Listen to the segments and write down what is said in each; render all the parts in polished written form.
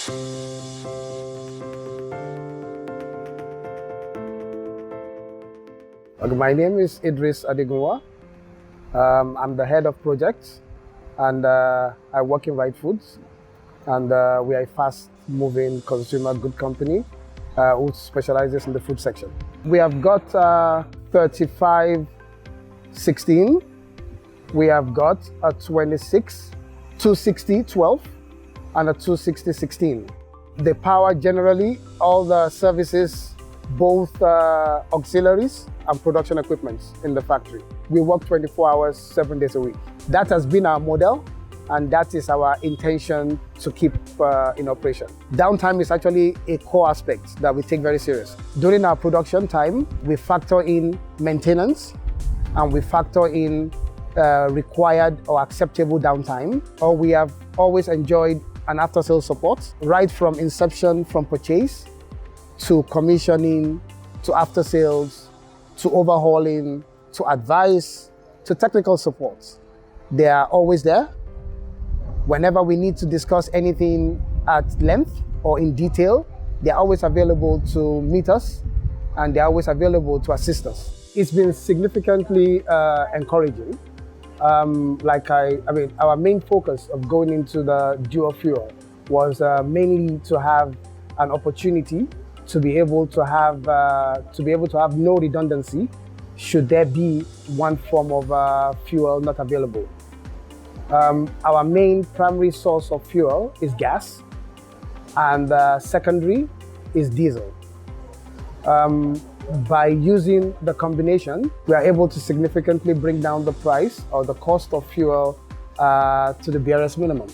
Okay, my name is Idris Adegunwa. I'm the head of projects, and I work in Rite Foods, and we are a fast-moving consumer good company who specializes in the food section. We have got 3516. We have got a 26, 260 12, and a 260 16. The power generally, all the services, both auxiliaries and production equipment in the factory. We work 24 hours, 7 days a week. That has been our model, and that is our intention to keep in operation. Downtime is actually a core aspect that we take very serious. During our production time, we factor in maintenance, and we factor in required or acceptable downtime, or we have always enjoyed an after-sales support, right from inception, from purchase, to commissioning, to after-sales, to overhauling, to advice, to technical support. They are always there. Whenever we need to discuss anything at length or in detail, they are always available to meet us, and they are always available to assist us. It's been significantly encouraging. Our main focus of going into the Duel Fuel was mainly to have an opportunity to be able to have no redundancy should there be one form of fuel not available. Our main primary source of fuel is gas, and secondary is diesel. By using the combination, we are able to significantly bring down the price or the cost of fuel to the barest minimum.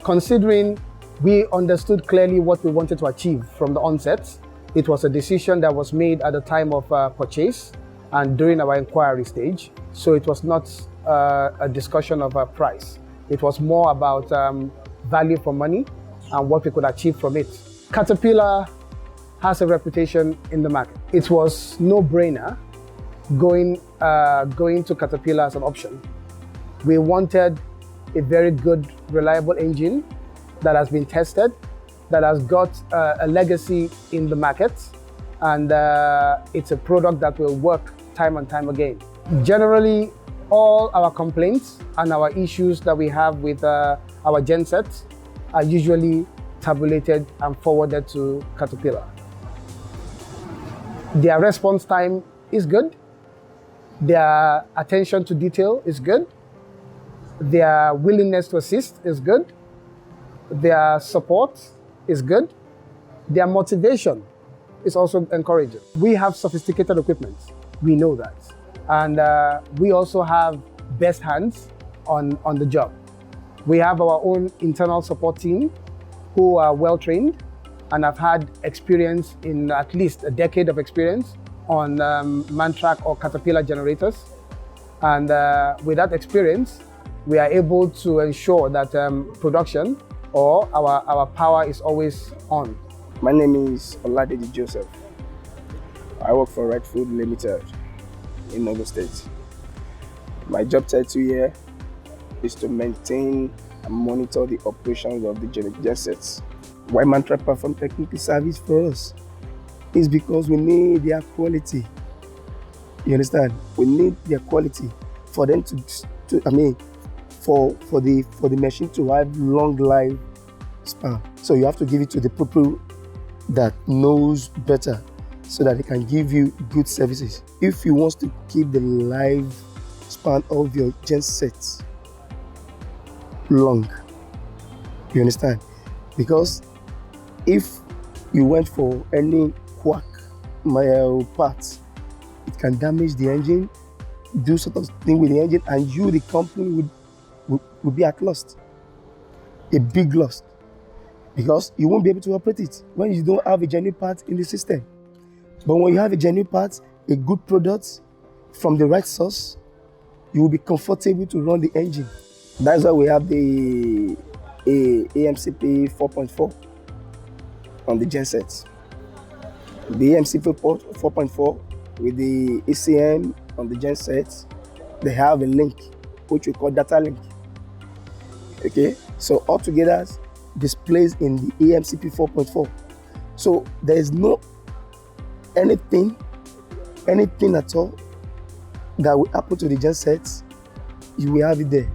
Considering we understood clearly what we wanted to achieve from the onset, it was a decision that was made at the time of purchase and during our inquiry stage. So it was not a discussion of a price. It was more about value for money and what we could achieve from it. Caterpillar has a reputation in the market. It was no-brainer going to Caterpillar as an option. We wanted a very good, reliable engine that has been tested, that has got a legacy in the market, and it's a product that will work time and time again. Generally, all our complaints and our issues that we have with our gensets are usually tabulated and forwarded to Caterpillar. Their response time is good. Their attention to detail is good. Their willingness to assist is good. Their support is good. Their motivation is also encouraging. We have sophisticated equipment. We know that. And we also have best hands on the job. We have our own internal support team who are well-trained and have had experience in at least a decade of experience on Mantrac or Caterpillar generators. And with that experience, we are able to ensure that production or our power is always on. My name is Oladiji Joseph. I work for Rite Foods Limited in Ogun State. My job title here is to maintain and monitor the operations of the gensets. Why Mantrac perform technical service for us is because we need their quality. You understand? We need their quality for them for the machine to have long life span. So you have to give it to the people that knows better so that they can give you good services. If you want to keep the life span of your gensets long, you understand? Because if you went for any quack parts, it can damage the engine, do sort of thing with the engine, and you, the company, would be at loss, a big loss, because you won't be able to operate it when you don't have a genuine part in the system. But when you have a genuine part, a good product from the right source, you will be comfortable to run the engine. That's why we have the AMCP 4.4 on the gensets. The AMCP 4.4 with the ECM on the gensets, they have a link which we call data link. Okay, so altogether displays in the AMCP 4.4. So there is no anything at all that will happen to the gensets. You will have it there.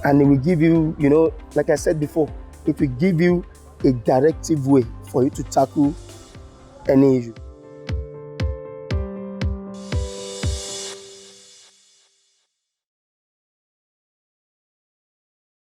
And it will give you, like I said before, it will give you a directive way for you to tackle any issue.